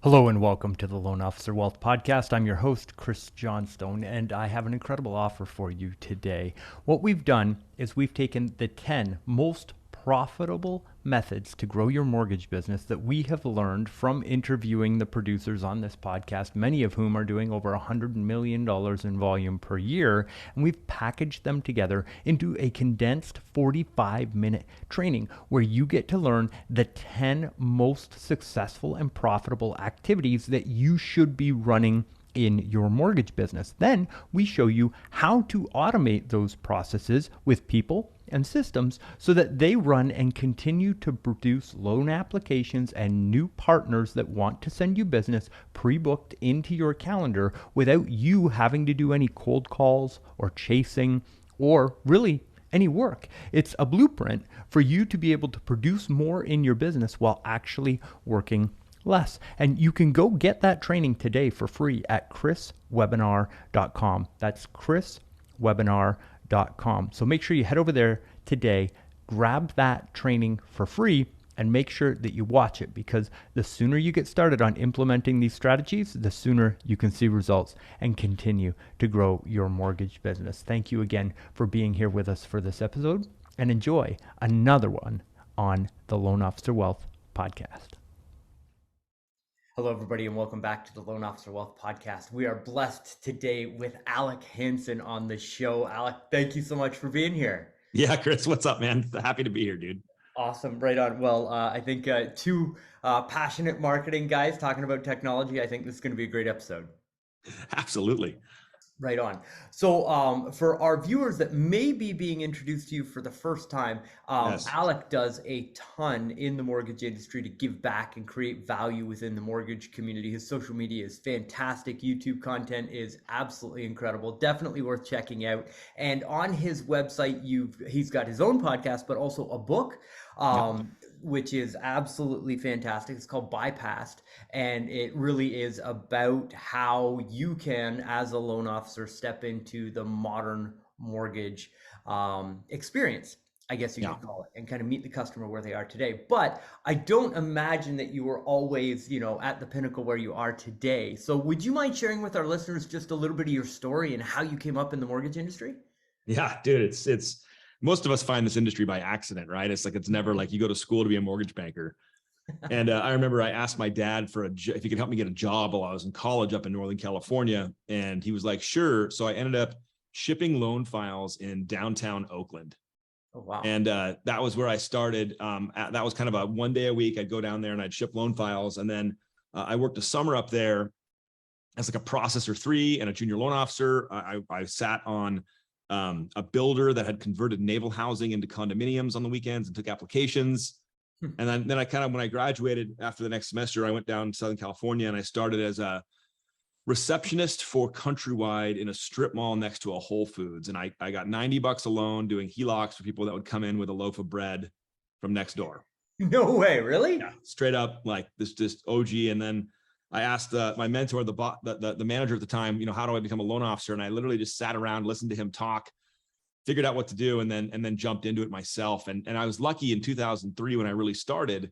Hello and welcome to the Loan Officer Wealth Podcast. I'm your host, Chris Johnstone, and I have an incredible offer for you today. What we've done is we've taken the 10 most profitable methods to grow your mortgage business that we have learned from interviewing the producers on this podcast, many of whom are doing over $100 million in volume per year. And we've packaged them together into a condensed 45-minute training where you get to learn the 10 most successful and profitable activities that you should be running in your mortgage business. Then we show you how to automate those processes with people and systems so that they run and continue to produce loan applications and new partners that want to send you business pre-booked into your calendar without you having to do any cold calls or chasing or really any work. It's a blueprint for you to be able to produce more in your business while actually working less. And you can go get that training today for free at chriswebinar.com. That's chriswebinar.com. So make sure you head over there today, grab that training for free, and make sure that you watch it, because the sooner you get started on implementing these strategies, the sooner you can see results and continue to grow your mortgage business. Thank you again for being here with us for this episode, and enjoy another one on the Loan Officer Wealth Podcast. Hello, everybody, and welcome back to the Loan Officer Wealth Podcast. We are blessed today with Alec Hanson on the show. Alec, thank you so much for being here. Yeah, Chris, what's up, man? Happy to be here, dude. Awesome, right on. Well, I think two passionate marketing guys talking about technology. I think this is going to be a great episode. Absolutely. Right on. So for our viewers that may be being introduced to you for the first time, Yes. Alec does a ton in the mortgage industry to give back and create value within the mortgage community. His social media is fantastic. YouTube content is absolutely incredible. Definitely worth checking out. And on his website, he's got his own podcast, but also a book. Yep. Which is absolutely fantastic. It's called Bypassed, and it really is about how you can, as a loan officer, step into the modern mortgage experience, I guess you Yeah. could call it, and kind of meet the customer where they are today. But I don't imagine that you were always, at the pinnacle where you are today. So would you mind sharing with our listeners just a little bit of your story and how you came up in the mortgage industry? Yeah, dude, it's most of us find this industry by accident, right? It's never like you go to school to be a mortgage banker. And I remember I asked my dad for if he could help me get a job while I was in college up in Northern California. And he was like, sure. So I ended up shipping loan files in downtown Oakland. Oh, wow. And that was where I started. That was kind of a one day a week. I'd go down there and I'd ship loan files. And then I worked a summer up there as like a processor 3 and a junior loan officer. I sat on a builder that had converted naval housing into condominiums on the weekends and took applications. And then I kind of, when I graduated after the next semester, I went down to Southern California and I started as a receptionist for Countrywide in a strip mall next to a Whole Foods. And I got $90 a loan doing HELOCs for people that would come in with a loaf of bread from next door. No way, really? Yeah, straight up like this just OG. And then I asked my mentor, the manager at the time, how do I become a loan officer? And I literally just sat around, listened to him talk, figured out what to do, and then jumped into it myself. And I was lucky in 2003 when I really started.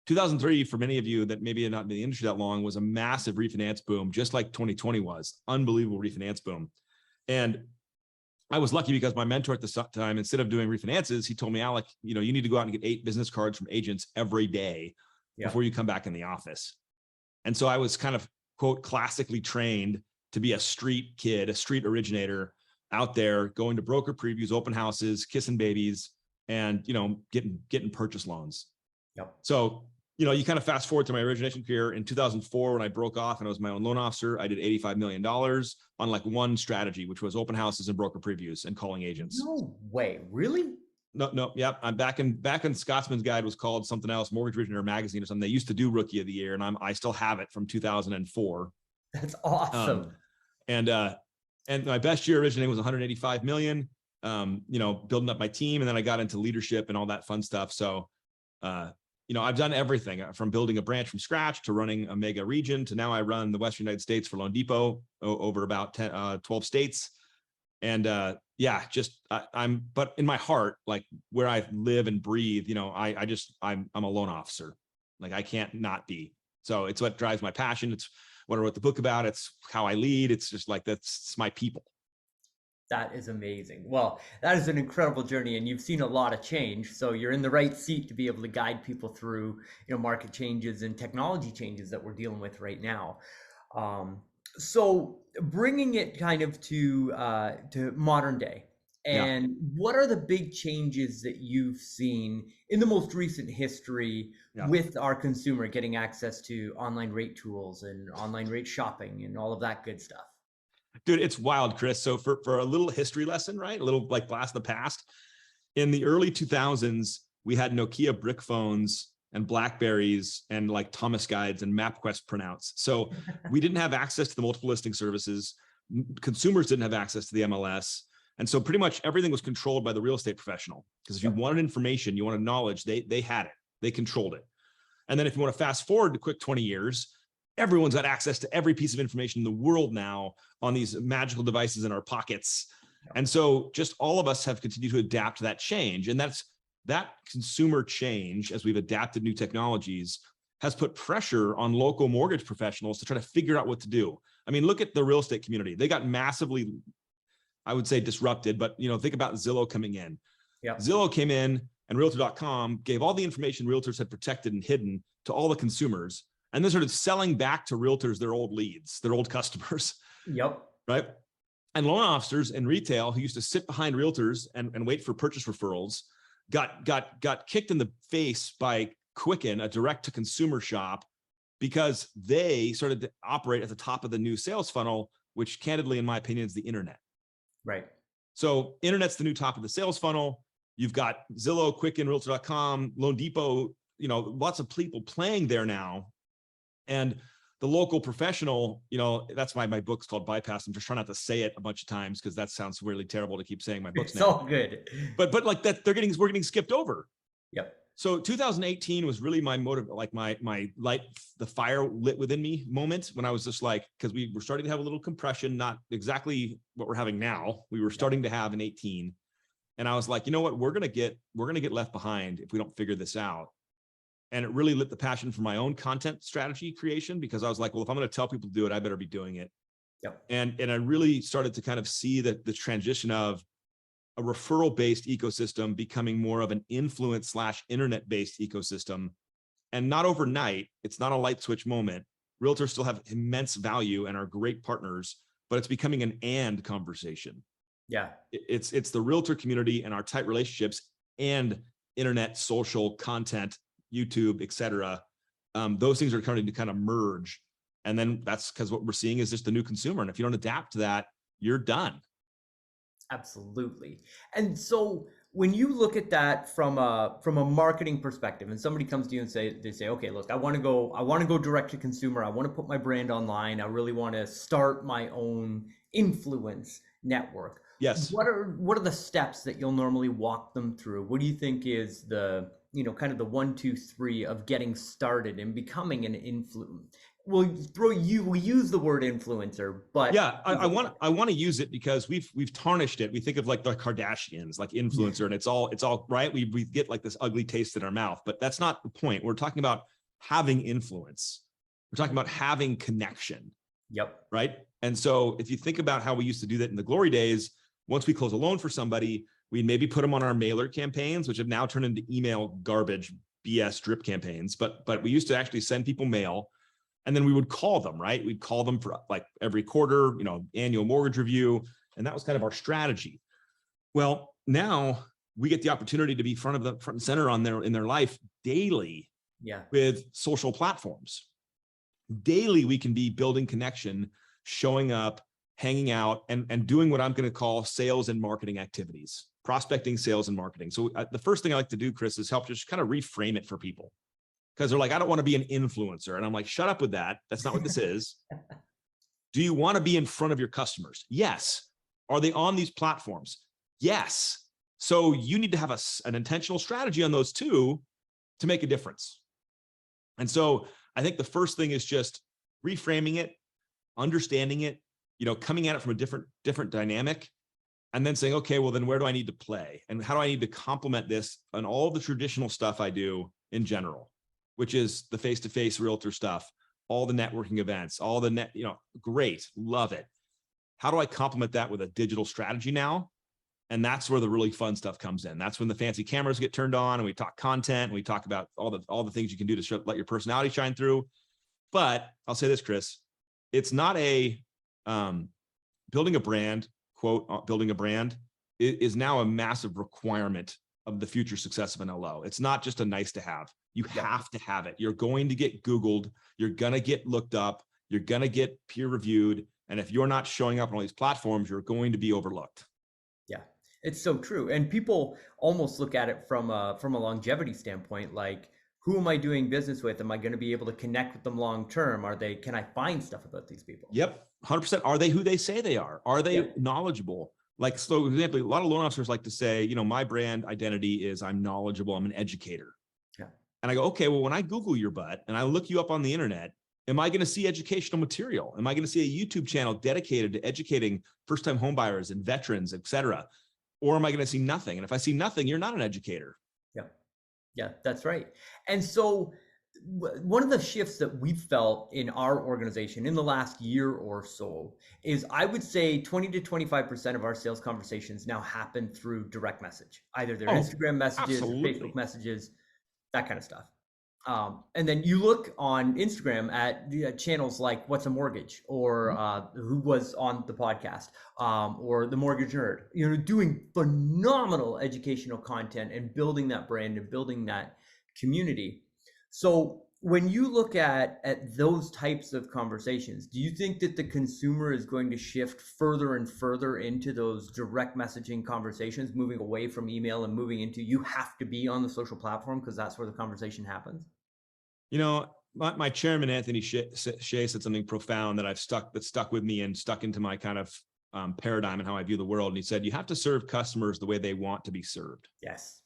2003, for many of you that maybe not in the industry that long, was a massive refinance boom, just like 2020 was. Unbelievable refinance boom. And I was lucky because my mentor at the time, instead of doing refinances, he told me, Alec, you need to go out and get 8 business cards from agents every day before you come back in the office. And so I was kind of, quote, classically trained to be a street kid, a street originator out there going to broker previews, open houses, kissing babies, and, getting purchase loans. Yep. So, you kind of fast forward to my origination career in 2004 when I broke off and I was my own loan officer. I did $85 million on like one strategy, which was open houses and broker previews and calling agents. No way, really? No. Yep. I'm back in Scotsman's Guide was called something else, Mortgage Originator Magazine or something. They used to do Rookie of the Year, and I still have it from 2004. That's awesome. And my best year originating was 185 million. Building up my team, and then I got into leadership and all that fun stuff. So, I've done everything from building a branch from scratch to running a mega region to now I run the Western United States for Loan Depot over about 12 states. And but in my heart, like where I live and breathe, I'm a loan officer. Like I can't not be. So it's what drives my passion. It's what I wrote the book about. It's how I lead. It's just like, that's my people. That is amazing. Well, that is an incredible journey, and you've seen a lot of change. So you're in the right seat to be able to guide people through, market changes and technology changes that we're dealing with right now. Um, so bringing it kind of to modern day, Yeah. and what are the big changes that you've seen in the most recent history Yeah. with our consumer getting access to online rate tools and online rate shopping and all of that good stuff? Dude, it's wild, Chris. So for a little history lesson, right? A little like blast of the past. In the early 2000s, we had Nokia brick phones and Blackberries and like Thomas guides and MapQuest printouts. So we didn't have access to the multiple listing services. Consumers didn't have access to the MLS. And so pretty much everything was controlled by the real estate professional. Because if you wanted information, you wanted knowledge, they had it, they controlled it. And then if you want to fast forward to quick 20 years, everyone's got access to every piece of information in the world now on these magical devices in our pockets. And so just all of us have continued to adapt to that change. And that consumer change, as we've adapted new technologies, has put pressure on local mortgage professionals to try to figure out what to do. I mean, look at the real estate community. They got massively, I would say, disrupted, but think about Zillow coming in. Yeah. Zillow came in and Realtor.com gave all the information realtors had protected and hidden to all the consumers, and then started selling back to realtors their old leads, their old customers. Yep. Right. And loan officers in retail who used to sit behind realtors and wait for purchase referrals got kicked in the face by Quicken, a direct to consumer shop, because they started to operate at the top of the new sales funnel, which candidly, in my opinion, is the internet. Right. So internet's the new top of the sales funnel. You've got Zillow, Quicken, Realtor.com, Loan Depot, lots of people playing there now. And the local professional, that's why my book's called Bypass. I'm just trying not to say it a bunch of times because that sounds really terrible to keep saying my book's name. It's all good. But like that, we're getting skipped over. Yep. So 2018 was really my motive, like my light, the fire lit within me moment when I was just like, because we were starting to have a little compression, not exactly what we're having now. We were starting to have in 18. And I was like, you know what, we're gonna get left behind if we don't figure this out. And it really lit the passion for my own content strategy creation, because I was like, well, if I'm going to tell people to do it, I better be doing it. Yep. And I really started to kind of see that the transition of a referral-based ecosystem becoming more of an influence/internet-based ecosystem. And not overnight, it's not a light switch moment. Realtors still have immense value and are great partners, but it's becoming an and conversation. Yeah. It's the realtor community and our tight relationships and internet, social content, YouTube, et cetera. Those things are starting to kind of merge. And then that's because what we're seeing is just the new consumer. And if you don't adapt to that, you're done. Absolutely. And so when you look at that from a marketing perspective, and somebody comes to you and they say, okay, look, I want to go direct to consumer. I want to put my brand online. I really want to start my own influence network. Yes. What are the steps that you'll normally walk them through? What do you think is the, kind of the 1, 2, 3 of getting started and becoming an influence? We'll use the word influencer, but yeah, I want to use it because we've tarnished it. We think of like the Kardashians, like influencer, and it's all right. We get like this ugly taste in our mouth, but that's not the point. We're talking about having influence. We're talking about having connection. Yep. Right. And so if you think about how we used to do that in the glory days, once we close a loan for somebody, we'd maybe put them on our mailer campaigns, which have now turned into email garbage, BS drip campaigns. But we used to actually send people mail, and then we would call them, right? We'd call them for like every quarter, annual mortgage review. And that was kind of our strategy. Well, now we get the opportunity to be front and center in their life daily. Yeah. With social platforms. Daily, we can be building connection, showing up, hanging out, and doing what I'm going to call sales and marketing activities, prospecting, sales, and marketing. So the first thing I like to do, Chris, is help just kind of reframe it for people, because they're like, I don't want to be an influencer. And I'm like, shut up with that. That's not what this is. Do you want to be in front of your customers? Yes. Are they on these platforms? Yes. So you need to have an intentional strategy on those two to make a difference. And so I think the first thing is just reframing it, understanding it, coming at it from a different dynamic, and then saying, okay, well, then where do I need to play? And how do I need to complement this and all the traditional stuff I do in general? which is the face-to-face realtor stuff, all the networking events, all the great, love it. How do I complement that with a digital strategy now? And that's where the really fun stuff comes in. That's when the fancy cameras get turned on and we talk content and we talk about all the things you can do to let your personality shine through. But I'll say this, Chris, it's not building a brand, quote, building a brand is now a massive requirement of the future success of an LO. It's not just a nice to have. You have to have it. You're going to get Googled. You're going to get looked up. You're going to get peer reviewed. And if you're not showing up on all these platforms, you're going to be overlooked. Yeah, it's so true. And people almost look at it from a longevity standpoint, like, who am I doing business with? Am I going to be able to connect with them long term? Can I find stuff about these people? Yep. 100%. Are they who they say they are? Are they knowledgeable? Like, so for example, a lot of loan officers like to say, my brand identity is I'm knowledgeable. I'm an educator. Yeah. And I go, okay, well, when I Google your butt and I look you up on the internet, am I going to see educational material? Am I going to see a YouTube channel dedicated to educating first-time homebuyers and veterans, et cetera? Or am I going to see nothing? And if I see nothing, you're not an educator. Yeah. Yeah, that's right. And so one of the shifts that we've felt in our organization in the last year or so is, I would say 20 to 25% of our sales conversations now happen through direct message, either their Instagram messages, Facebook messages, that kind of stuff. And then you look on Instagram at the channels like What's a Mortgage, or who was on the podcast, or The Mortgage Nerd, doing phenomenal educational content and building that brand and building that community. So when you look at those types of conversations, do you think that the consumer is going to shift further and further into those direct messaging conversations, moving away from email and moving into, you have to be on the social platform because that's where the conversation happens? My chairman, Anthony Shea, said something profound that stuck with me and stuck into my kind of paradigm and how I view the world. And he said, you have to serve customers the way they want to be served. Yes.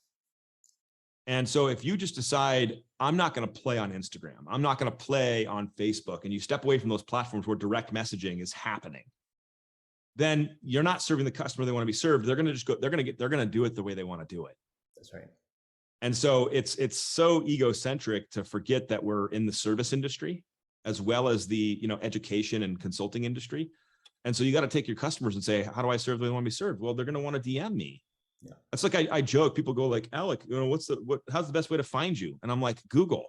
And so if you just decide, I'm not going to play on Instagram, I'm not going to play on Facebook, and you step away from those platforms where direct messaging is happening, then you're not serving the customer they want to be served. They're going to just go, they're going to do it the way they want to do it. That's right. And so it's so egocentric to forget that we're in the service industry as well as the, education and consulting industry. And so you got to take your customers and say, how do I serve the way they want to be served? Well, they're going to want to DM me. Yeah. It's like I joke, people go like, Alec, how's the best way to find you? And I'm like, Google,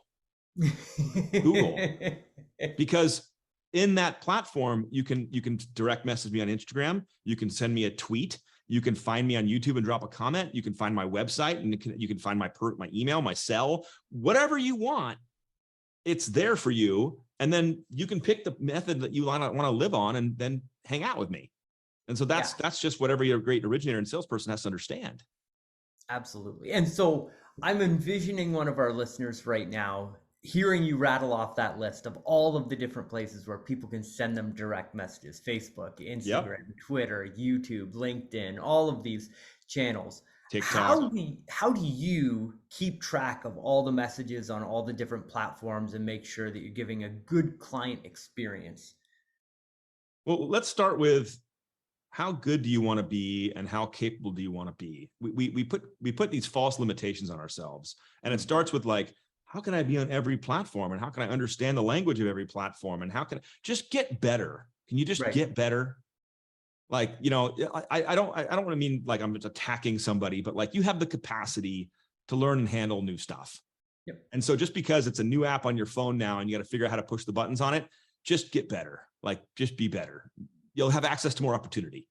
because in that platform, you can direct message me on Instagram. You can send me a tweet. You can find me on YouTube and drop a comment. You can find my website, and you can find my email, my cell, whatever you want. It's there for you. And then you can pick the method that you want to live on and then hang out with me. And so that's just what every great originator and salesperson has to understand. Absolutely. And so I'm envisioning one of our listeners right now hearing you rattle off that list of all of the different places where people can send them direct messages: Facebook, Instagram, Twitter, YouTube, LinkedIn, all of these channels. TikTok. How do you keep track of all the messages on all the different platforms and make sure that you're giving a good client experience? Well, let's start with, how good do you want to be and how capable do you want to be? We put these false limitations on ourselves, and it starts with like, how can I be on every platform, and how can I understand the language of every platform, and how can I just get better? Can you just get better? Like, I don't want to mean like I'm just attacking somebody, but like, you have the capacity to learn and handle new stuff. Yep. And so just because it's a new app on your phone now and you got to figure out how to push the buttons on it, just get better. Like, just be better. You'll have access to more opportunity.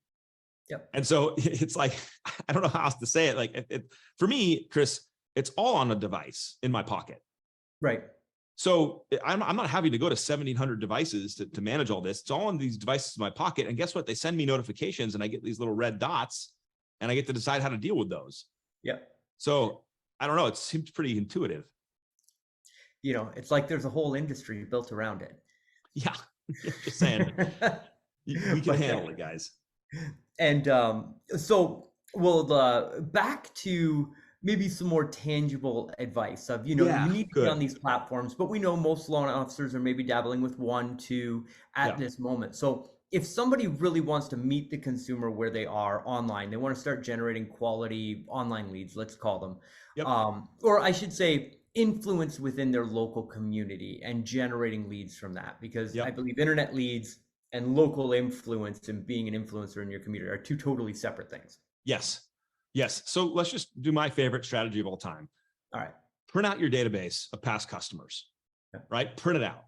Yep. And so it's like, I don't know how else to say it. Like, for me, Chris, it's all on a device in my pocket. Right. So I'm not having to go to 1,700 devices to manage all this. It's all on these devices in my pocket. And guess what? They send me notifications and I get these little red dots and I get to decide how to deal with those. Yeah. So I don't know. It seems pretty intuitive. It's like there's a whole industry built around it. Yeah. Just saying. We can handle it, guys. And so we'll back to maybe some more tangible advice of, you need to be on these platforms, but we know most loan officers are maybe dabbling with 1, 2 at this moment. So if somebody really wants to meet the consumer where they are online, they want to start generating quality online leads, let's call them. Yep. Or I should say, influence within their local community and generating leads from that, because I Yep. believe internet leads and local influence and being an influencer in your community are two totally separate things. Yes. Yes. So let's just do my favorite strategy of all time. All right. Print out your database of past customers, Yeah. right? Print it out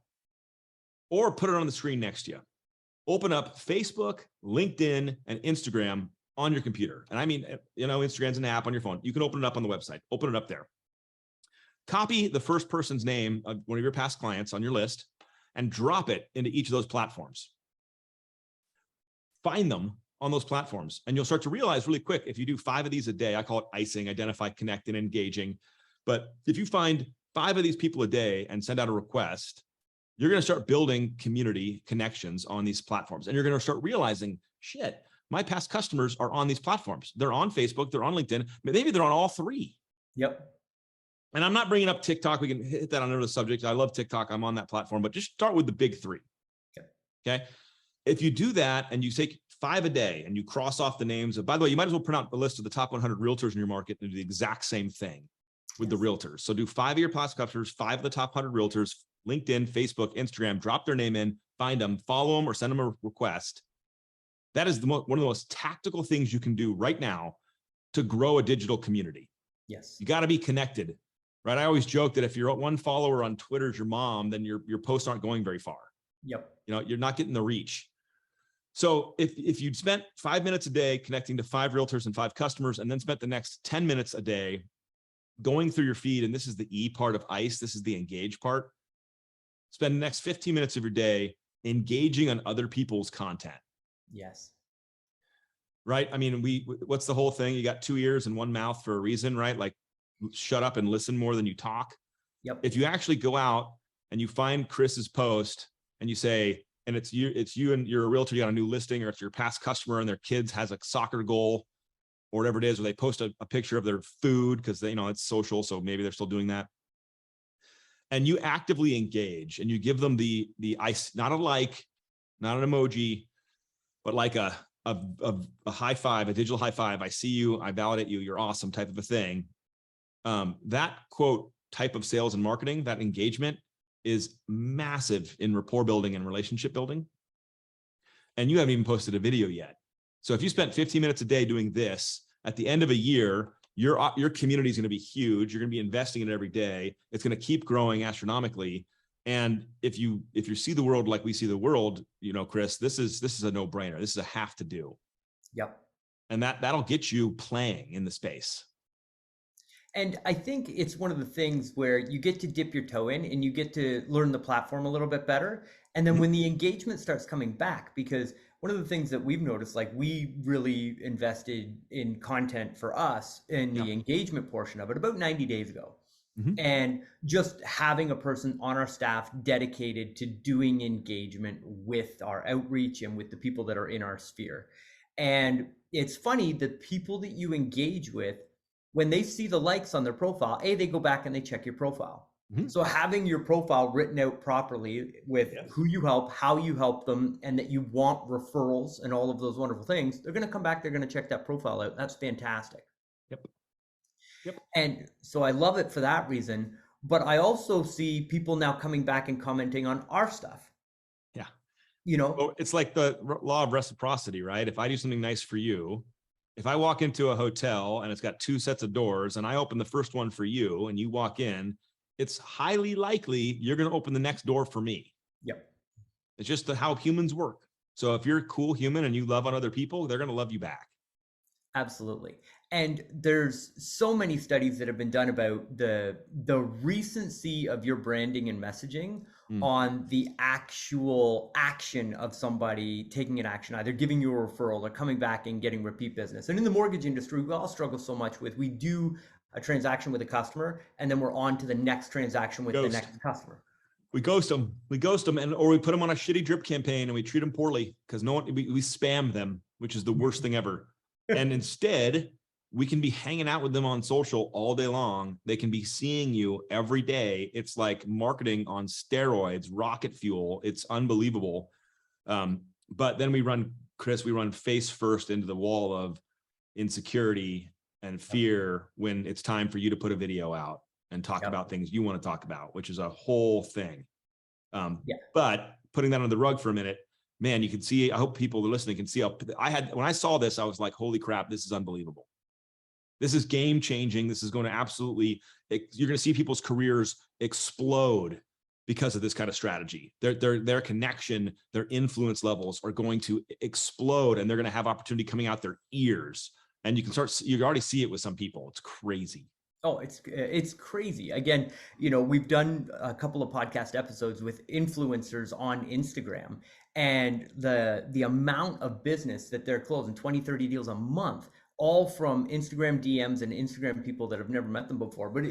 or put it on the screen next to you. Open up Facebook, LinkedIn, and Instagram on your computer. And I mean, Instagram's an app on your phone. You can open it up on the website. Open it up there. Copy the first person's name of one of your past clients on your list and drop it into each of those platforms. Find them on those platforms. And you'll start to realize really quick, if you do 5 of these a day, I call it icing, identify, connect, and engaging. But if you find 5 of these people a day and send out a request, you're going to start building community connections on these platforms. And you're going to start realizing, shit, my past customers are on these platforms. They're on Facebook, they're on LinkedIn, maybe they're on all 3. Yep. And I'm not bringing up TikTok. We can hit that on another subject. I love TikTok. I'm on that platform, but just start with the big 3. Okay. If you do that and you take 5 a day and you cross off the names of, by the way, you might as well print out the list of the top 100 realtors in your market and do the exact same thing with the realtors. So do 5 of your past customers, 5 of the top 100 realtors, LinkedIn, Facebook, Instagram, drop their name in, find them, follow them, or send them a request. That is one of the most tactical things you can do right now to grow a digital community. Yes. You got to be connected, right? I always joke that if you're one follower on Twitter is your mom, then your posts aren't going very far. Yep. You're not getting the reach. So if you'd spent 5 minutes a day connecting to 5 realtors and 5 customers, and then spent the next 10 minutes a day going through your feed, and this is the E part of ICE, this is the engage part, spend the next 15 minutes of your day engaging on other people's content. Yes. Right? I mean, what's the whole thing? You got 2 ears and 1 mouth for a reason, right? Like, shut up and listen more than you talk. Yep. If you actually go out and you find Chris's post and you say, and it's you and you're a realtor, you got a new listing, or it's your past customer and their kids has a soccer goal or whatever it is, or they post a picture of their food because they, it's social. So maybe they're still doing that. And you actively engage and you give them the ice, not a like, not an emoji, but like a high five, a digital high five. I see you, I validate you, you're awesome type of a thing. That quote type of sales and marketing, that engagement is massive in rapport building and relationship building. And you haven't even posted a video yet. So if you spent 15 minutes a day doing this, at the end of a year, your community is going to be huge. You're going to be investing in it every day. It's going to keep growing astronomically. And if you see the world like we see the world, Chris, this is a no-brainer. This is a have to do. Yep. And that'll get you playing in the space. And I think it's one of the things where you get to dip your toe in and you get to learn the platform a little bit better. And then when the engagement starts coming back, because one of the things that we've noticed, like we really invested in content for us in the engagement portion of it about 90 days ago. Mm-hmm. And just having a person on our staff dedicated to doing engagement with our outreach and with the people that are in our sphere. And it's funny, the people that you engage with, when they see the likes on their profile, they go back and they check your profile. Mm-hmm. So having your profile written out properly with who you help, how you help them, and that you want referrals and all of those wonderful things, they're going to come back, they're going to check that profile out. That's fantastic. Yep. And so I love it for that reason. But I also see people now coming back and commenting on our stuff. Yeah. Well, it's like the law of reciprocity, right? If I do something nice for you, if I walk into a hotel and it's got 2 sets of doors and I open the first one for you and you walk in, it's highly likely you're going to open the next door for me. Yep. It's just how humans work. So if you're a cool human and you love on other people, they're going to love you back. Absolutely. And there's so many studies that have been done about the recency of your branding and messaging on the actual action of somebody taking an action, either giving you a referral or coming back and getting repeat business. And in the mortgage industry, we all struggle so much with, we do a transaction with a customer and then we're on to the next transaction with the next customer. We ghost them, or we put them on a shitty drip campaign and we treat them poorly because we spam them, which is the worst thing ever. And instead, we can be hanging out with them on social all day long. They can be seeing you every day. It's like marketing on steroids, rocket fuel. It's unbelievable. But then we run face first into the wall of insecurity and fear when it's time for you to put a video out. and talk Yep. about things you want to talk about, which is a whole thing. Yeah. But putting that under the rug for a minute, man, you can see, I hope people are listening can see how when I saw this, I was like, holy crap, this is unbelievable. This is game changing. This is going to absolutely, you're going to see people's careers explode because of this kind of strategy. Their connection, their influence levels are going to explode, and they're going to have opportunity coming out their ears. And you already see it with some people. It's crazy. Oh, it's crazy. Again, we've done a couple of podcast episodes with influencers on Instagram, and the amount of business that they're closing, 20, 30 deals a month, all from Instagram DMs and Instagram people that have never met them before. But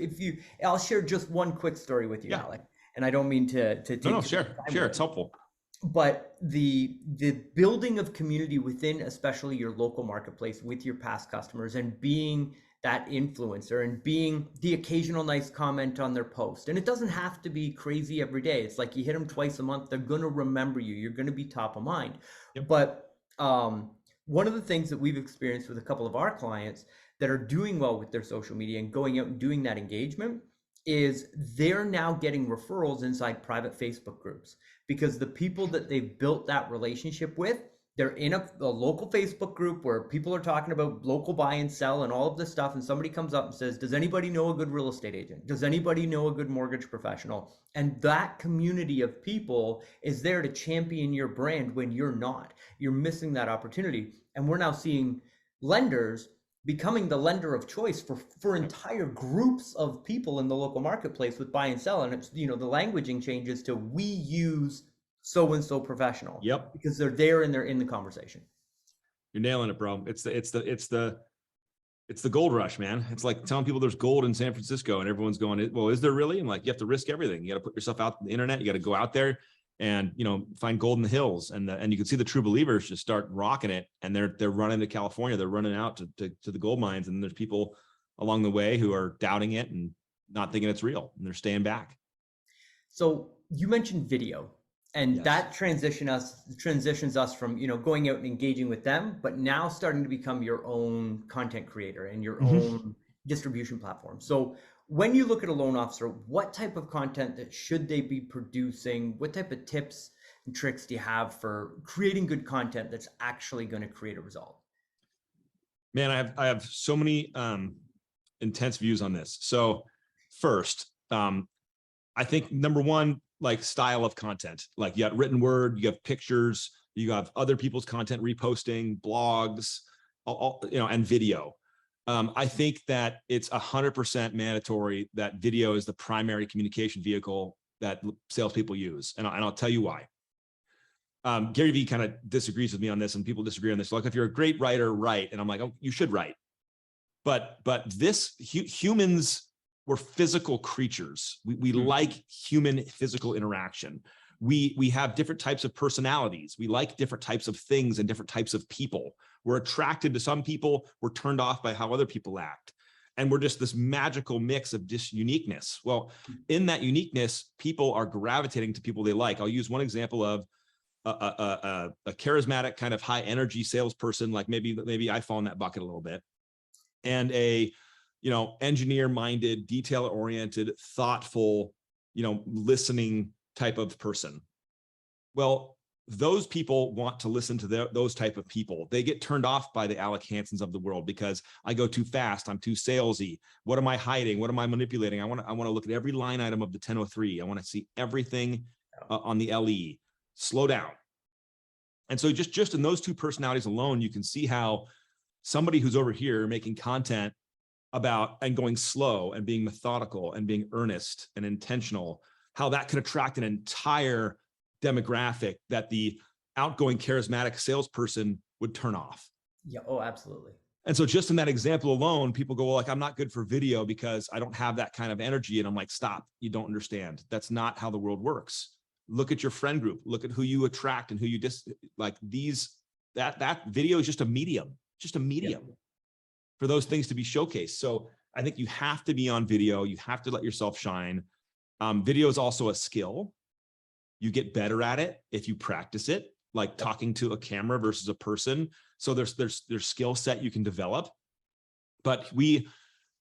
I'll share just one quick story with you, Yeah. Alec. And I don't mean to take No, too much time share. with It's it. helpful. But the building of community within, especially your local marketplace, with your past customers, and being that influencer and being the occasional nice comment on their post. And it doesn't have to be crazy every day. It's like you hit them twice a month, they're going to remember you. You're going to be top of mind. Yep. But one of the things that we've experienced with a couple of our clients that are doing well with their social media and going out and doing that engagement is they're now getting referrals inside private Facebook groups, because the people that they've built that relationship with, they're in a local Facebook group where people are talking about local buy and sell and all of this stuff. And somebody comes up and says, does anybody know a good real estate agent? Does anybody know a good mortgage professional? And that community of people is there to champion your brand when you're not. You're missing that opportunity. And we're now seeing lenders becoming the lender of choice for entire groups of people in the local marketplace with buy and sell. And it's, the languaging changes to, we use so-and-so professional. Yep. Because they're there and they're in the conversation. You're nailing it, bro. It's the gold rush, man. It's like telling people there's gold in San Francisco and everyone's going, well, is there really? And like, you have to risk everything. You got to put yourself out on the internet. You got to go out there and, find gold in the hills. And you can see the true believers just start rocking it. And they're running to California. They're running out to the gold mines. And there's people along the way who are doubting it and not thinking it's real, and they're staying back. So you mentioned video. And Yes. that transitions us from, going out and engaging with them, but now starting to become your own content creator and your own distribution platform. So when you look at a loan officer, what type of content that should they be producing? What type of tips and tricks do you have for creating good content that's actually going to create a result? Man, I have so many intense views on this. So first, I think number one, like style of content, like you got written word, you have pictures, you have other people's content, reposting, blogs, and video. I think that it's 100% mandatory that video is the primary communication vehicle that salespeople use. And I'll tell you why. Gary Vee kind of disagrees with me on this, and people disagree on this. Like, if you're a great writer, write. And I'm like, oh, you should write. But humans, we're physical creatures. We like human physical interaction. We have different types of personalities. We like different types of things and different types of people. We're attracted to some people. We're turned off by how other people act. And we're just this magical mix of just uniqueness. Well, in that uniqueness, people are gravitating to people they like. I'll use one example of a charismatic kind of high energy salesperson. Like maybe I fall in that bucket a little bit. And a engineer-minded, detail-oriented, thoughtful, listening type of person. Well, those people want to listen to those type of people. They get turned off by the Alec Hansons of the world because I go too fast. I'm too salesy. What am I hiding? What am I manipulating? I want to look at every line item of the 1003. I want to see everything on the LE. Slow down. And so just in those two personalities alone, you can see how somebody who's over here making content about and going slow and being methodical and being earnest and intentional, how that could attract an entire demographic that the outgoing charismatic salesperson would turn off. Yeah. Oh, absolutely. And so just in that example alone, people go, well, like, I'm not good for video because I don't have that kind of energy. And I'm like, stop, you don't understand. That's not how the world works. Look at your friend group, look at who you attract and who you that video is just a medium, for those things to be showcased. So I think you have to be on video. You have to let yourself shine. Video is also a skill. You get better at it if you practice it, like talking to a camera versus a person. So there's skill set you can develop. But we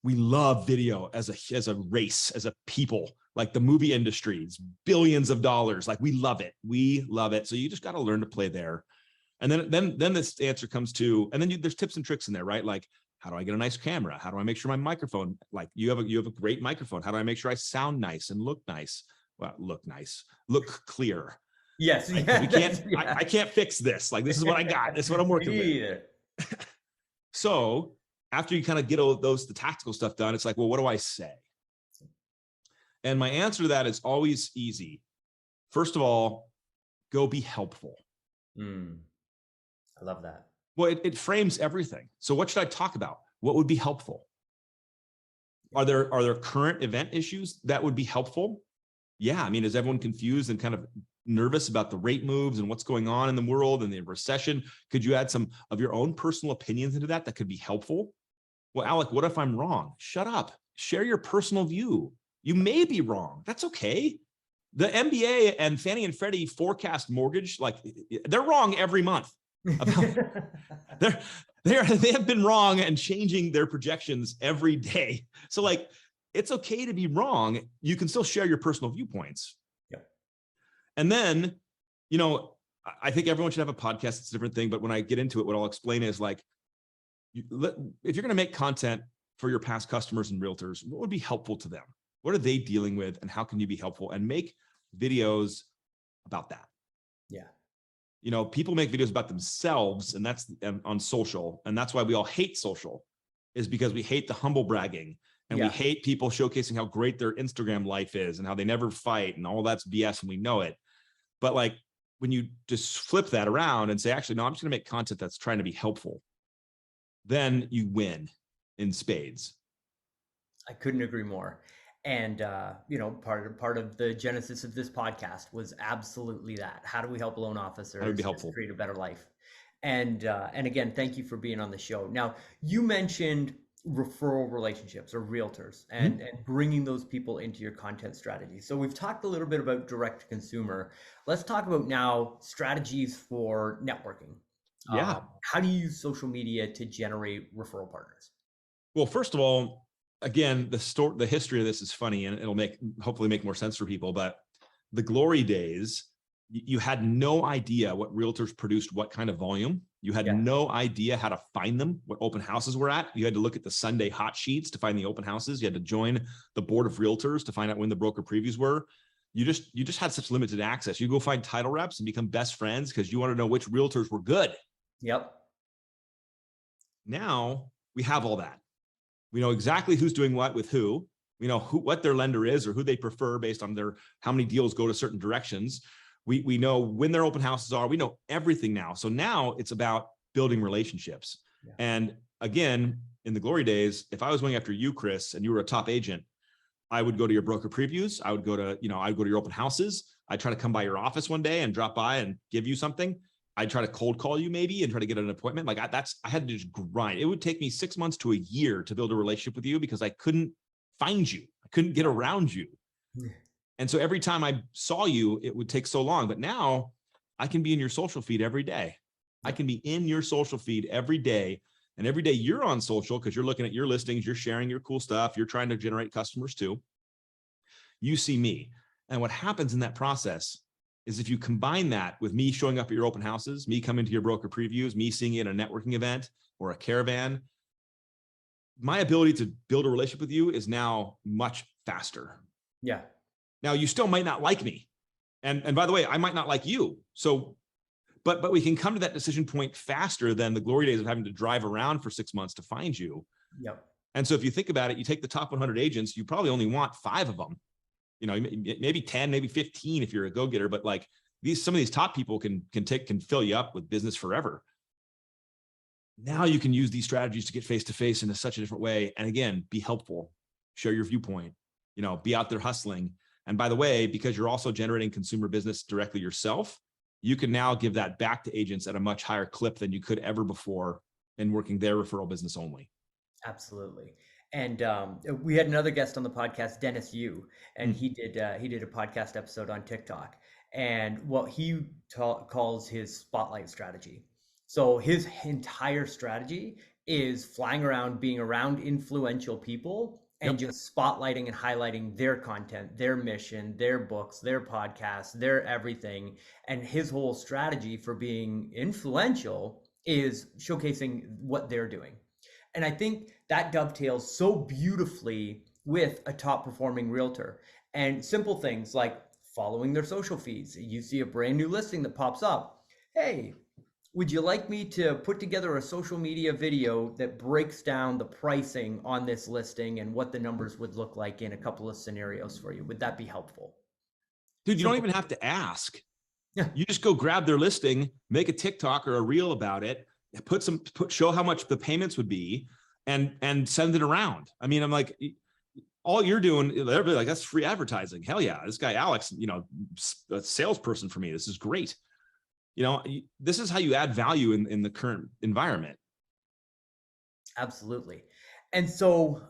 we love video as a race, as a people, like the movie industry, it's billions of dollars. Like we love it. We love it. So you just got to learn to play there. And then this answer comes to, and then there's tips and tricks in there, right? Like, how do I get a nice camera? How do I make sure my microphone, like you have a great microphone. How do I make sure I sound nice and look nice? Well, look clear. Yes. We can't, I can't fix this. Like, this is what I got. This is what I'm working with. So after you kind of get all the tactical stuff done, it's like, well, what do I say? And my answer to that is always easy. First of all, go be helpful. I love that. Well, it frames everything. So what should I talk about? What would be helpful? Are there current event issues that would be helpful? Yeah. I mean, is everyone confused and kind of nervous about the rate moves and what's going on in the world and the recession? Could you add some of your own personal opinions into that could be helpful? Well, Alec, what if I'm wrong? Shut up. Share your personal view. You may be wrong. That's okay. The MBA and Fannie and Freddie forecast mortgage, like they're wrong every month. They have been wrong and changing their projections every day. So like, it's okay to be wrong. You can still share your personal viewpoints. Yep. And then, I think everyone should have a podcast. It's a different thing, but when I get into it, what I'll explain is like, if you're going to make content for your past customers and realtors, what would be helpful to them? What are they dealing with and how can you be helpful? And make videos about that. Yeah. People make videos about themselves and that's on social. And that's why we all hate social, is because we hate the humble bragging and we hate people showcasing how great their Instagram life is and how they never fight and all that's BS and we know it. But like when you just flip that around and say, actually, no, I'm just going to make content that's trying to be helpful, then you win in spades. I couldn't agree more. And, part of the genesis of this podcast was absolutely that. How do we help loan officers create a better life? And again, thank you for being on the show. Now, you mentioned referral relationships or realtors and bringing those people into your content strategy. So we've talked a little bit about direct to consumer. Let's talk about now strategies for networking. Yeah. How do you use social media to generate referral partners? Well, first of all, again, the history of this is funny and it'll hopefully make more sense for people, but the glory days, you had no idea what realtors produced, what kind of volume. You had no idea how to find them, what open houses were at. You had to look at the Sunday hot sheets to find the open houses. You had to join the board of realtors to find out when the broker previews were. You just had such limited access. You go find title reps and become best friends because you want to know which realtors were good. Yep. Now we have all that. We know exactly who's doing what with who. We know what their lender is or who they prefer based on how many deals go to certain directions. We know when their open houses are. We know everything now. So now it's about building relationships. Yeah. And again, in the glory days, if I was going after you, Chris, and you were a top agent, I would go to your broker previews. I would go to your open houses. I'd try to come by your office one day and drop by and give you something. I'd try to cold call you maybe and try to get an appointment. Like I had to just grind. It would take me 6 months to a year to build a relationship with you because I couldn't find you. I couldn't get around you. Yeah. And so every time I saw you, it would take so long. But now I can be in your social feed every day. I can be in your social feed every day. And every day you're on social because you're looking at your listings, you're sharing your cool stuff. You're trying to generate customers too. You see me. And what happens in that process is if you combine that with me showing up at your open houses, me coming to your broker previews, me seeing you at a networking event or a caravan, my ability to build a relationship with you is now much faster. Yeah. Now you still might not like me. And by the way, I might not like you. So, but we can come to that decision point faster than the glory days of having to drive around for 6 months to find you. Yep. And so if you think about it, you take the top 100 agents, you probably only want 5 of them. Maybe 10, maybe 15 if you're a go-getter, but like some of these top people can fill you up with business forever. Now you can use these strategies to get face-to-face in such a different way. And again, be helpful, share your viewpoint, be out there hustling. And by the way, because you're also generating consumer business directly yourself, you can now give that back to agents at a much higher clip than you could ever before in working their referral business only. Absolutely. And we had another guest on the podcast, Dennis Yu, and he did a podcast episode on TikTok and what he calls his spotlight strategy. So his entire strategy is flying around, being around influential people and just spotlighting and highlighting their content, their mission, their books, their podcasts, their everything. And his whole strategy for being influential is showcasing what they're doing. And I think that dovetails so beautifully with a top performing realtor. And simple things like following their social feeds. You see a brand new listing that pops up. Hey, would you like me to put together a social media video that breaks down the pricing on this listing and what the numbers would look like in a couple of scenarios for you? Would that be helpful? Dude, you don't even have to ask. Yeah. You just go grab their listing, make a TikTok or a reel about it, show how much the payments would be, and send it around. I mean, I'm like, all you're doing, everybody like, that's free advertising. Hell yeah. This guy, Alex, a salesperson for me. This is great. This is how you add value in the current environment. Absolutely. And so,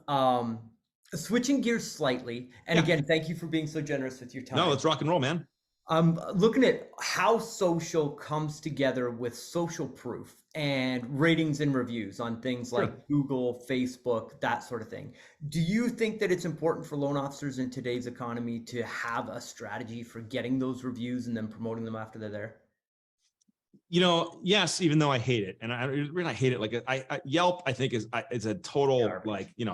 switching gears slightly, and again, thank you for being so generous with your time. No, let's rock and roll, man. I'm looking at how social comes together with social proof and ratings and reviews on things like Google, Facebook, that sort of thing. Do you think that it's important for loan officers in today's economy to have a strategy for getting those reviews and then promoting them after they're there? Yes, even though I hate it, and I hate it. Like Yelp, I think is a total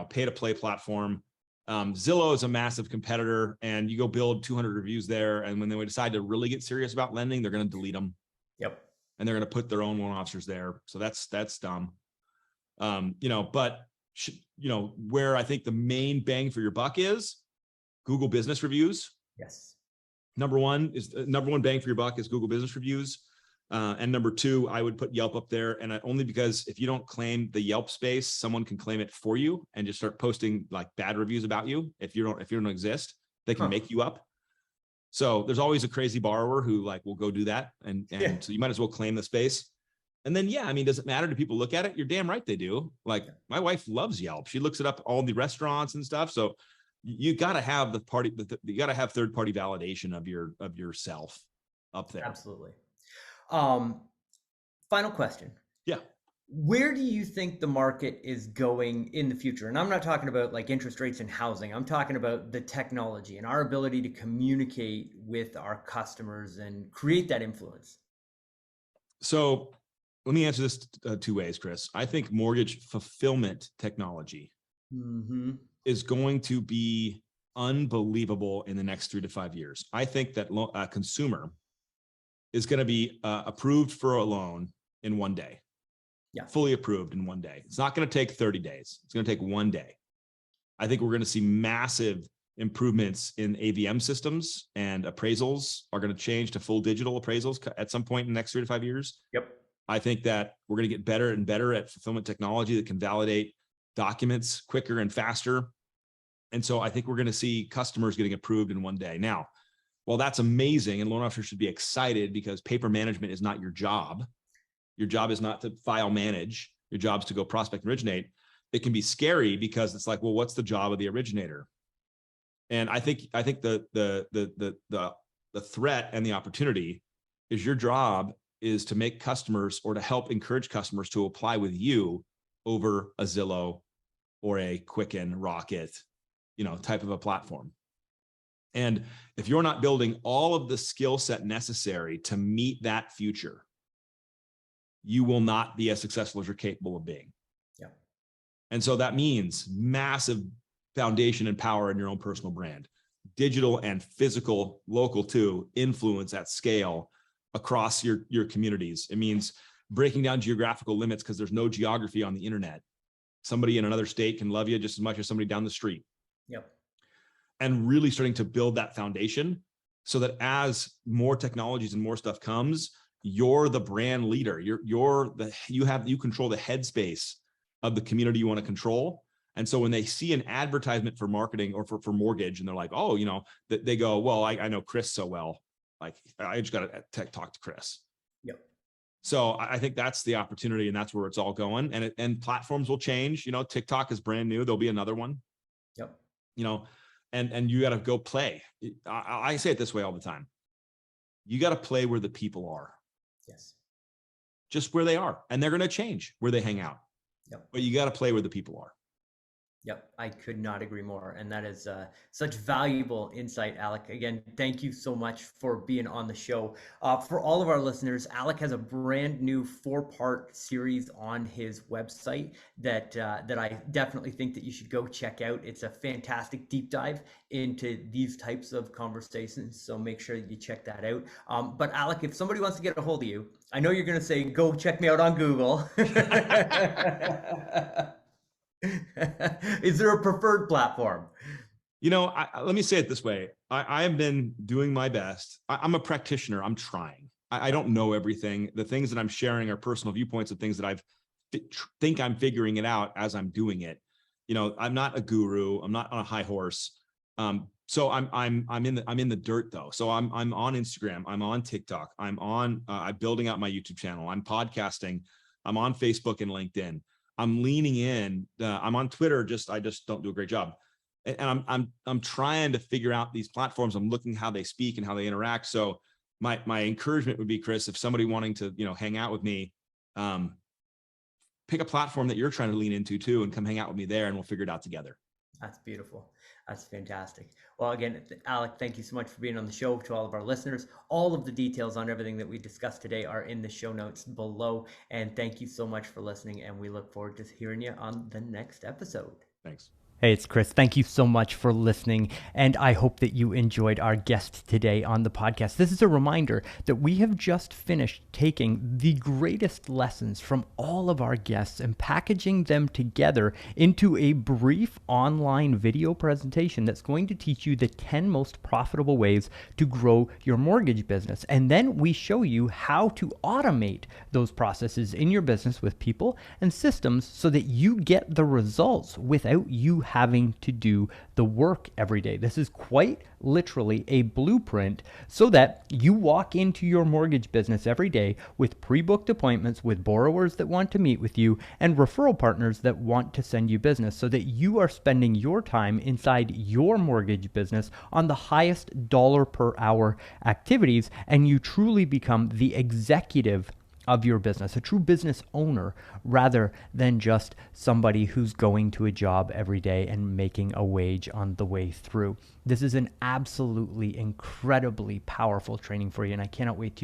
pay to play platform. Zillow is a massive competitor, and you go build 200 reviews there, and when they decide to really get serious about lending, they're going to delete them. Yep. And they're going to put their own loan officers there. So that's dumb. But where I think the main bang for your buck is Google business reviews. Yes. Number one bang for your buck is Google business reviews. And number two, I would put Yelp up there, and only because if you don't claim the Yelp space, someone can claim it for you and just start posting like bad reviews about you. If you don't exist, they can make you up. So there's always a crazy borrower who will go do that. And so you might as well claim the space. And then, does it matter? Do people look at it? You're damn right they do. Like my wife loves Yelp. She looks it up, all the restaurants and stuff. So you got to have you got to have third-party validation of yourself up there. Absolutely. Final question. Yeah. Where do you think the market is going in the future? And I'm not talking about like interest rates and housing. I'm talking about the technology and our ability to communicate with our customers and create that influence. So let me answer this two ways, Chris. I think mortgage fulfillment technology is going to be unbelievable in the next 3 to 5 years. I think that a consumer is going to be approved for a loan in 1 day. Yeah. Fully approved in 1 day. It's not going to take 30 days. It's going to take 1 day. I think we're going to see massive improvements in AVM systems, and appraisals are going to change to full digital appraisals at some point in the next 3 to 5 years. Yep. I think that we're going to get better and better at fulfillment technology that can validate documents quicker and faster. And so I think we're going to see customers getting approved in 1 day. Now, while that's amazing, and loan officers should be excited because paper management is not your job. Your job is not to file manage. Your job is to go prospect and originate. It can be scary because it's like, well, what's the job of the originator? And I think the threat and the opportunity is your job is to make customers or to help encourage customers to apply with you over a Zillow or a Quicken, Rocket, type of a platform. And if you're not building all of the skill set necessary to meet that future, you will not be as successful as you're capable of being. Yeah. And so that means massive foundation and power in your own personal brand, digital and physical, local too, influence at scale across your communities. It means breaking down geographical limits because there's no geography on the internet. Somebody in another state can love you just as much as somebody down the street. Yep. And really starting to build that foundation so that as more technologies and more stuff comes, you're the brand leader. You control the headspace of the community you want to control. And so when they see an advertisement for marketing or for mortgage, and they're like, oh, they go, well, I know Chris so well. Like, I just got to talk to Chris. Yep. So I think that's the opportunity, and that's where it's all going. And platforms will change. TikTok is brand new. There'll be another one. Yep. And you got to go play. I say it this way all the time. You got to play where the people are. Yes. Just where they are. And they're going to change where they hang out. Yep. But you got to play where the people are. Yep, I could not agree more. And that is such valuable insight, Alec. Again, thank you so much for being on the show. For all of our listeners, Alec has a brand new 4-part series on his website that I definitely think that you should go check out. It's a fantastic deep dive into these types of conversations. So make sure that you check that out. But Alec, if somebody wants to get a hold of you, I know you're going to say, go check me out on Google. Is there a preferred platform? Let me say it this way. I have been doing my best. I'm a practitioner. I'm trying. I don't know everything. The things that I'm sharing are personal viewpoints of things that think I'm figuring it out as I'm doing it. I'm not a guru. I'm not on a high horse. So I'm in the dirt though. So I'm on Instagram. I'm on TikTok. I'm building out my YouTube channel. I'm podcasting. I'm on Facebook and LinkedIn. I'm leaning in. I'm on Twitter. I just don't do a great job, and I'm trying to figure out these platforms. I'm looking how they speak and how they interact. So my encouragement would be, Chris, if somebody wanting to hang out with me, pick a platform that you're trying to lean into too, and come hang out with me there, and we'll figure it out together. That's beautiful. That's fantastic. Well, again, Alec, thank you so much for being on the show. To all of our listeners, all of the details on everything that we discussed today are in the show notes below. And thank you so much for listening. And we look forward to hearing you on the next episode. Thanks. Hey, it's Chris. Thank you so much for listening, and I hope that you enjoyed our guest today on the podcast. This is a reminder that we have just finished taking the greatest lessons from all of our guests and packaging them together into a brief online video presentation that's going to teach you the 10 most profitable ways to grow your mortgage business. And then we show you how to automate those processes in your business with people and systems so that you get the results without you having to do the work every day. This is quite literally a blueprint so that you walk into your mortgage business every day with pre-booked appointments with borrowers that want to meet with you and referral partners that want to send you business, so that you are spending your time inside your mortgage business on the highest dollar per hour activities, and you truly become the executive of your business, a true business owner, rather than just somebody who's going to a job every day and making a wage on the way through. This is an absolutely incredibly powerful training for you, and I cannot wait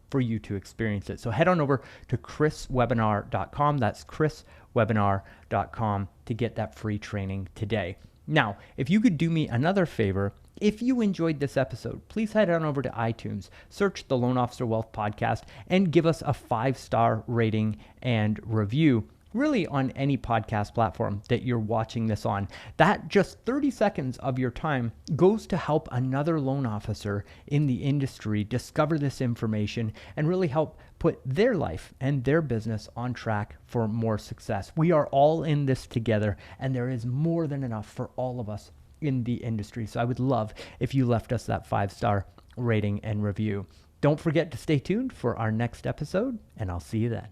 for you to experience it. So head on over to chriswebinar.com. That's chriswebinar.com to get that free training today. Now, if you could do me another favor, if you enjoyed this episode, please head on over to iTunes, search the Loan Officer Wealth Podcast, and give us a 5-star rating and review, really on any podcast platform that you're watching this on. That just 30 seconds of your time goes to help another loan officer in the industry discover this information and really help put their life and their business on track for more success. We are all in this together, and there is more than enough for all of us in the industry. So I would love if you left us that 5-star rating and review. Don't forget to stay tuned for our next episode, and I'll see you then.